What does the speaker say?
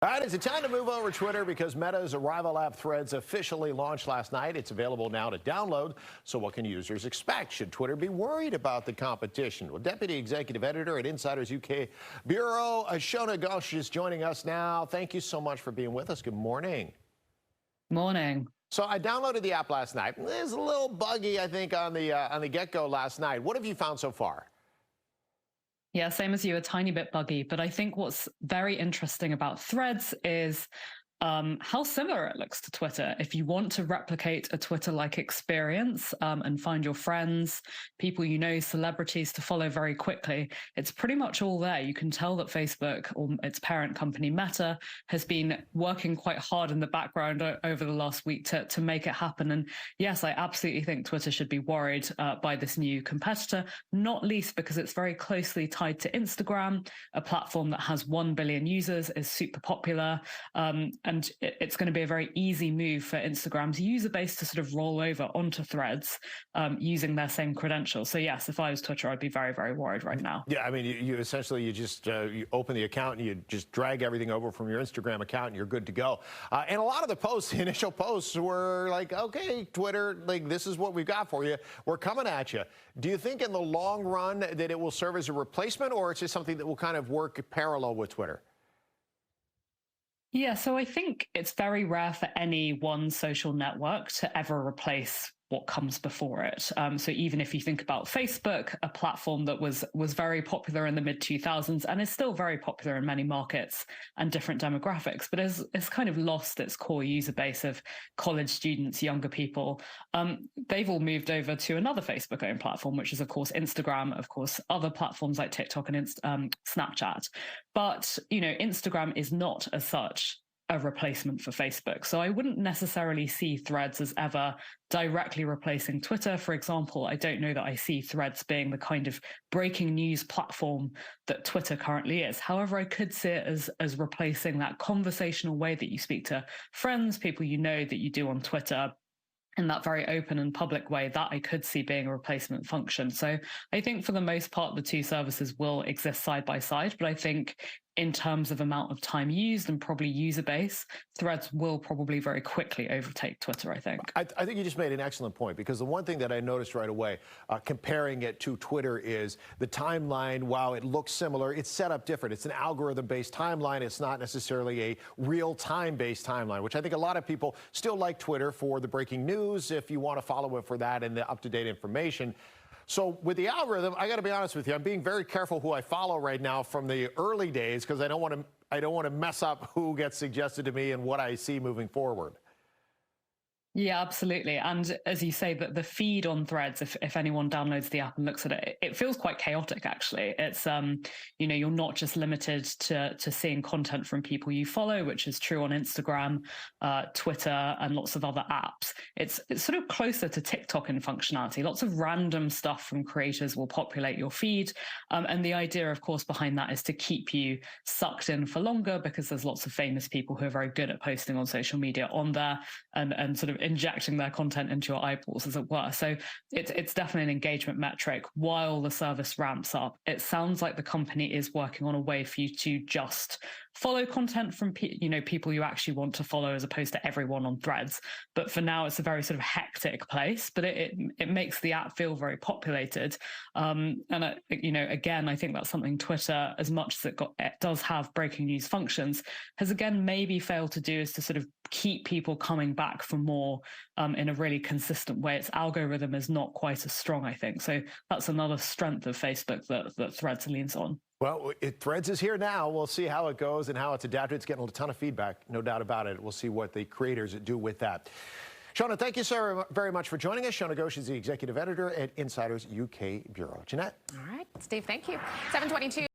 All right, is it time to move over to Twitter because Meta's rival app Threads officially launched last night. It's available now to download. So what can users expect? Should Twitter be worried about the competition? Well, Deputy Executive Editor at Insider's UK Bureau, Shona Ghosh is joining us now. Thank you so much for being with us. Good morning. Morning. So I downloaded the app last night. It was a little buggy, I think, on the get-go last night. What have you found so far? Yeah, same as you, a tiny bit buggy. But I think what's very interesting about Threads is how similar it looks to Twitter. If you want to replicate a Twitter-like experience and find your friends, people you know, celebrities to follow very quickly, it's pretty much all there. You can tell that Facebook, or its parent company Meta, has been working quite hard in the background over the last week to make it happen. And yes, I absolutely think Twitter should be worried by this new competitor, not least because it's very closely tied to Instagram, a platform that has 1 billion users, is super popular, and it's going to be a very easy move for Instagram's user base to sort of roll over onto Threads using their same credentials. So yes, if I was Twitter, I'd be very, very worried right now. Yeah, I mean, you essentially, you just you open the account and you just drag everything over from your Instagram account and you're good to go. And a lot of the posts, the initial posts were like, okay, Twitter, like this is what we've got for you. We're coming at you. Do you think in the long run that it will serve as a replacement, or it's just something that will kind of work parallel with Twitter? Yeah, so I think it's very rare for any one social network to ever replace what comes before it. So even if you think about Facebook, a platform that was very popular in the mid-2000s and is still very popular in many markets and different demographics, but it's kind of lost its core user base of college students, younger people. They've all moved over to another Facebook-owned platform, which is, of course, Instagram, of course, other platforms like TikTok and Snapchat. But, you know, Instagram is not as such a replacement for Facebook. So I wouldn't necessarily see Threads as ever directly replacing Twitter. For example, I don't know that I see Threads being the kind of breaking news platform that Twitter currently is. However, I could see it as replacing that conversational way that you speak to friends, people you know, that you do on Twitter, in that very open and public way. That I could see being a replacement function. So I think for the most part, the two services will exist side by side, but I think in terms of amount of time used and probably user base, Threads will probably very quickly overtake Twitter, I think. I think you just made an excellent point, because the one thing that I noticed right away, comparing it to Twitter, is the timeline. While it looks similar, it's set up different. It's an algorithm-based timeline. It's not necessarily a real-time-based timeline, which I think a lot of people still like Twitter for the breaking news, if you want to follow it for that and the up-to-date information. So with the algorithm, I got to be honest with you, I'm being very careful who I follow right now from the early days, because I don't want to mess up who gets suggested to me and what I see moving forward. Yeah, absolutely. And as you say, that the feed on Threads, if anyone downloads the app and looks at it, it feels quite chaotic, actually. It's, you know, you're not just limited to seeing content from people you follow, which is true on Instagram, Twitter, and lots of other apps. It's sort of closer to TikTok in functionality. Lots of random stuff from creators will populate your feed. And the idea, of course, behind that is to keep you sucked in for longer, because there's lots of famous people who are very good at posting on social media on there and sort of injecting their content into your eyeballs, as it were. So it's definitely an engagement metric while the service ramps up. It sounds like the company is working on a way for you to just follow content from people you actually want to follow, as opposed to everyone on Threads. But for now, it's a very sort of hectic place, but it makes the app feel very populated. Again, I think that's something Twitter, as much as it does have breaking news functions, has again maybe failed to do, is to sort of keep people coming back for more in a really consistent way. Its algorithm is not quite as strong, I think. So that's another strength of Facebook that Threads leans on. Well, Threads is here now. We'll see how it goes and how it's adapted. It's getting a ton of feedback, no doubt about it. We'll see what the creators do with that. Shona, thank you so very much for joining us. Shona Ghosh is the executive editor at Insider's UK Bureau. Jeanette? All right, Steve, thank you. 7:22.